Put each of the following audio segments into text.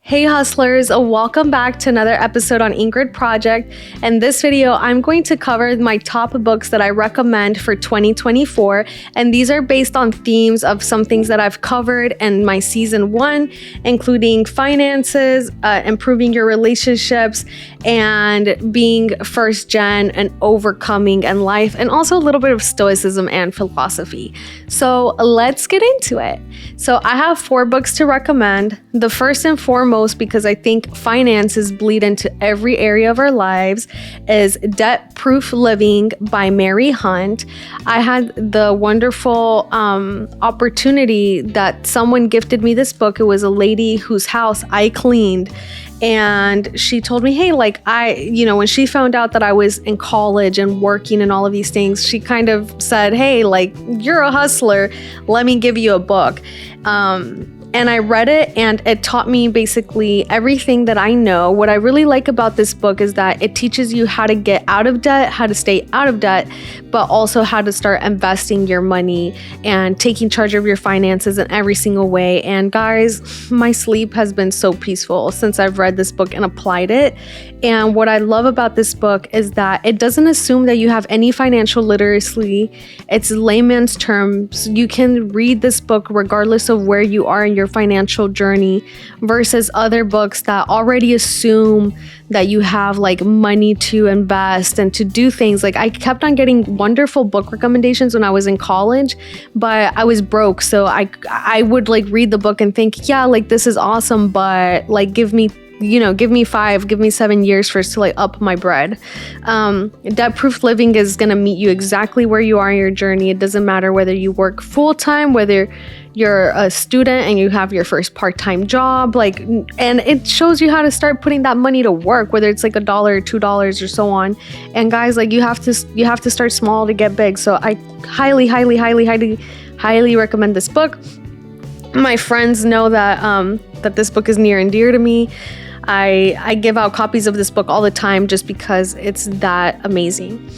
Hey hustlers, welcome back to another episode on Ingrid Project. In this video, I'm going to cover my top books that I recommend for 2024. And these are based on themes of some things that I've covered in my season 1, including finances, improving your relationships, and being first gen and overcoming in life, and also a little bit of Stoicism and philosophy. So let's get into it. So I have 4 books to recommend. The first and foremost, because I think finances bleed into every area of our lives, is Debt Proof Living by Mary Hunt. I had the wonderful opportunity that someone gifted me this book. It was a lady whose house I cleaned. And she told me, hey, when she found out that I was in college and working and all of these things, she kind of said, hey, you're a hustler. Let me give you a book. And I read it, and it taught me basically everything that I know. What I really like about this book is that it teaches you how to get out of debt, how to stay out of debt, but also how to start investing your money and taking charge of your finances in every single way. And guys, my sleep has been so peaceful since I've read this book and applied it. And what I love about this book is that it doesn't assume that you have any financial literacy. It's layman's terms. You can read this book regardless of where you are in your financial journey, versus other books that already assume that you have money to invest and to do things. I kept on getting wonderful book recommendations when I was in college, but I was broke. So I would read the book and think, yeah, this is awesome, but give me 5, give me 7 years first to up my bread. Debt Proof Living is going to meet you exactly where you are in your journey. It doesn't matter whether you work full-time, whether you're a student and you have your first part-time job, and it shows you how to start putting that money to work, whether it's $1 or $2 or so on. And guys, you have to start small to get big. So I highly recommend this book. My friends know that this book is near and dear to me. I give out copies of this book all the time just because it's that amazing.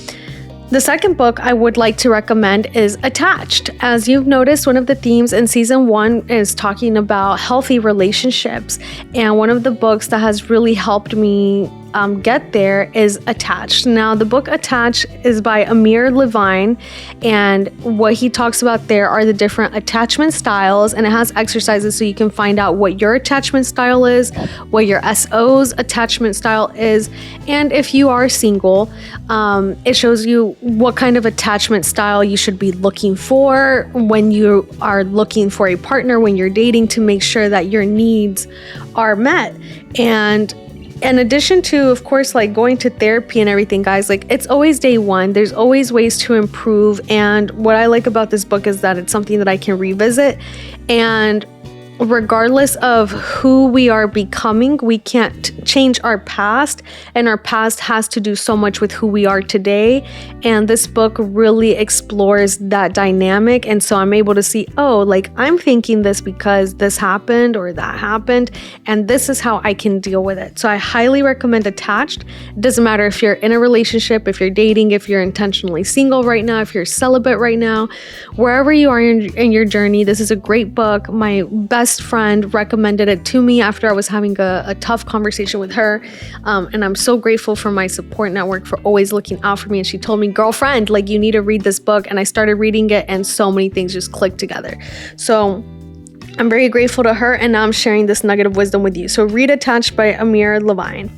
The second book I would like to recommend is Attached. As you've noticed, one of the themes in season 1 is talking about healthy relationships. And one of the books that has really helped me get there is Attached. Now, the book Attached is by Levine, and what he talks about there are the different attachment styles, and it has exercises so you can find out what your attachment style is, what your SO's attachment style is, and if you are single, it shows you what kind of attachment style you should be looking for when you are looking for a partner, when you're dating, to make sure that your needs are met. And in addition to, of course, going to therapy and everything, guys, it's always day one. There's always ways to improve. And what I like about this book is that it's something that I can revisit. And regardless of who we are becoming, we can't change our past, and our past has to do so much with who we are today. And this book really explores that dynamic. And so I'm able to see, I'm thinking this because this happened or that happened, and this is how I can deal with it. So I highly recommend Attached. It doesn't matter if you're in a relationship, if you're dating, if you're intentionally single right now, if you're celibate right now, wherever you are in your journey, this is a great book. My best friend recommended it to me after I was having a tough conversation with her, and I'm so grateful for my support network for always looking out for me. And she told me, girlfriend, you need to read this book. And I started reading it, and so many things just clicked together. So I'm very grateful to her, and now I'm sharing this nugget of wisdom with you. So read Attached by Levine.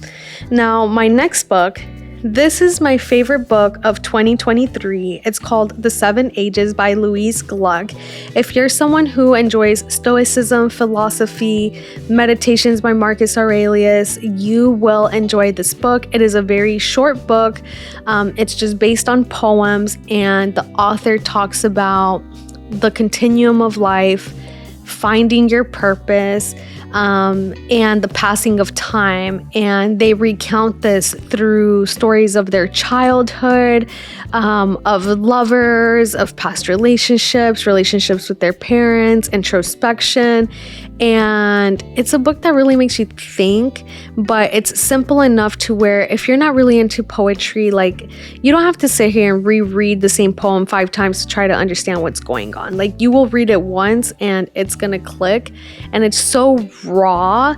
Now, my next book, this is my favorite book of 2023. It's called The 7 Ages by Louise Gluck. If you're someone who enjoys Stoicism, philosophy, meditations by Marcus Aurelius, you will enjoy this book. It is a very short book. It's just based on poems, and the author talks about the continuum of life, finding your purpose, and the passing of time. And they recount this through stories of their childhood, of lovers, of past relationships with their parents, introspection. And it's a book that really makes you think, but it's simple enough to where if you're not really into poetry, like, you don't have to sit here and reread the same poem 5 times to try to understand what's going on. Like, you will read it once and it's gonna click, and it's so raw.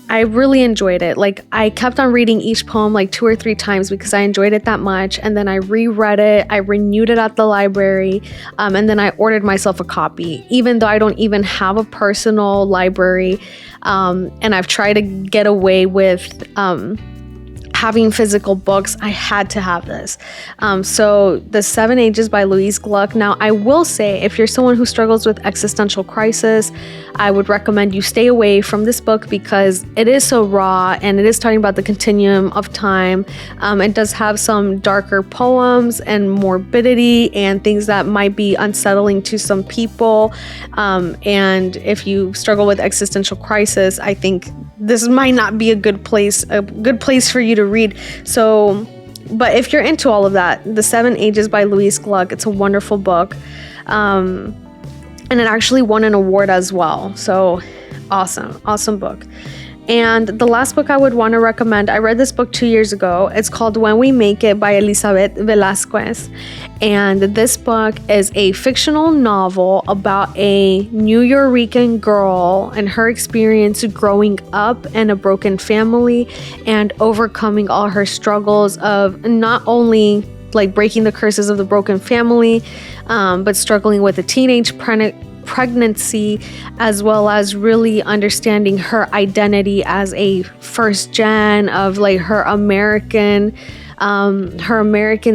I really enjoyed it. Like, I kept on reading each poem like 2 or 3 times because I enjoyed it that much. And then I reread it. I renewed it at the library. And then I ordered myself a copy, even though I don't even have a personal library. And I've tried to get away with having physical books. I had to have this. So The 7 Ages by Louise Gluck. Now, I will say, if you're someone who struggles with existential crisis, I would recommend you stay away from this book because it is so raw and it is talking about the continuum of time. It does have some darker poems and morbidity and things that might be unsettling to some people. And if you struggle with existential crisis, I think this might not be a good place for you to read. So, but if you're into all of that, The 7 Ages by Louise Gluck, it's a wonderful book. And it actually won an award as well. So awesome book. And the last book I would want to recommend, I read this book 2 years ago. It's called When We Make It by Velasquez. And this book is a fictional novel about a New Yorican girl and her experience growing up in a broken family and overcoming all her struggles of not only like breaking the curses of the broken family, but struggling with a teenage pregnancy, as well as really understanding her identity as a first gen of like her American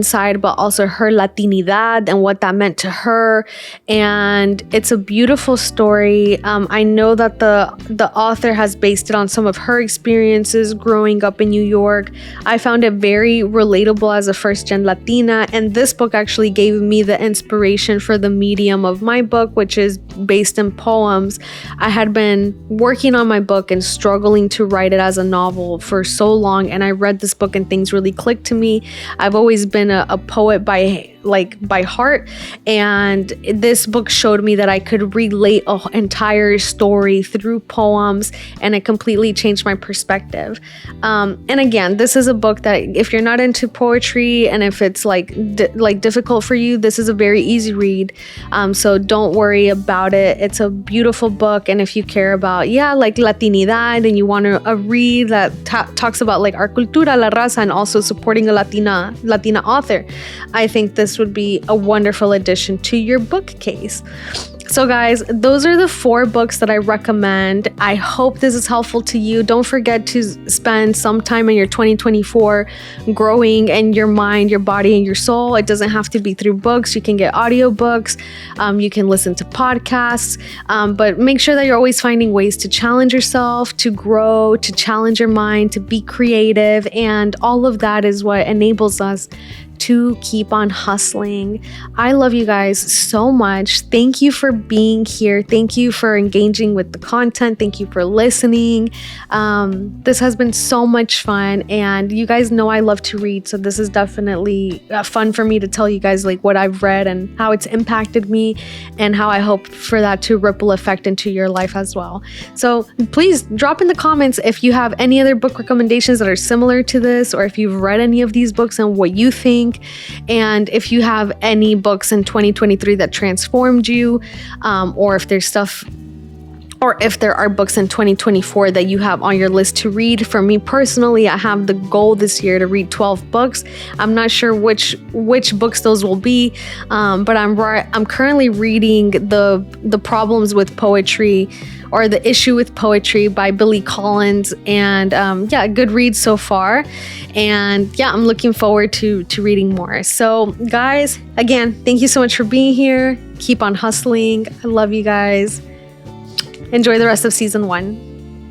side, but also her Latinidad and what that meant to her. And it's a beautiful story. I know that the author has based it on some of her experiences growing up in New York. I found it very relatable as a first-gen Latina, and this book actually gave me the inspiration for the medium of my book, which is based in poems. I had been working on my book and struggling to write it as a novel for so long, and I read this book and things really clicked to me. I've always been a poet by heart, and this book showed me that I could relate an entire story through poems, and it completely changed my perspective. And again, this is a book that if you're not into poetry and if it's difficult for you, this is a very easy read. So don't worry about it. It's a beautiful book, and if you care about like Latinidad and you want a read that talks about like our cultura, la raza, and also supporting a Latina author, I think this would be a wonderful addition to your bookcase. So guys, those are the 4 books that I recommend. I hope this is helpful to you. Don't forget to spend some time in your 2024 growing in your mind, your body, and your soul. It doesn't have to be through books. You can get audiobooks. You can listen to podcasts. But make sure that you're always finding ways to challenge yourself, to grow, to challenge your mind, to be creative. And all of that is what enables us to keep on hustling. I love you guys so much. Thank you for being here. Thank you for engaging with the content. Thank you for listening. This has been so much fun, and you guys know I love to read, so this is definitely fun for me to tell you guys like what I've read and how it's impacted me and how I hope for that to ripple effect into your life as well. So please drop in the comments if you have any other book recommendations that are similar to this, or if you've read any of these books and what you think. And if you have any books in 2023 that transformed you, or if there are books in 2024 that you have on your list to read. For me personally, I have the goal this year to read 12 books. I'm not sure which books those will be, but I'm currently reading the Problems with Poetry, or The Issue with Poetry by Billy Collins, and good read so far. And I'm looking forward to reading more. So guys, again, thank you so much for being here. Keep on hustling. I love you guys. Enjoy the rest of season 1.